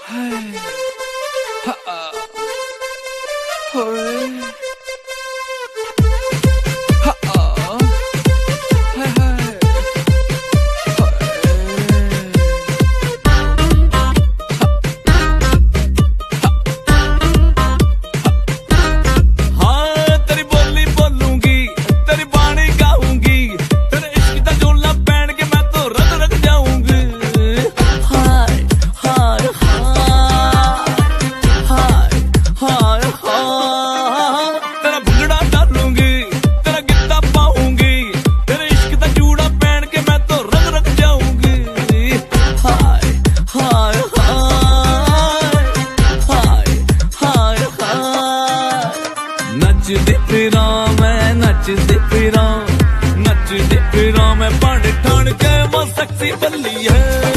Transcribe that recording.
हाय हा होए हा हाय हाय हाँ तेरी बोली बोलूंगी, तेरी बाणी गाऊंगी, तेरे इश्क का जोला पहन के मैं तो रग रग जाऊंगी। हाय हाय हाय हाय हाय तेरा भंगड़ा डालूंगी, तेरा गिद्दा पाऊंगी, तेरे इश्क का जूड़ा पहन के मैं तो रग रग जाऊंगी। हाय हाय हाय हाय हाय नचदी फिरां मैं, नचदी फिरां, नचदी फिरां मैं, पाड़ ठाण के वो सेक्सी बल्ली है।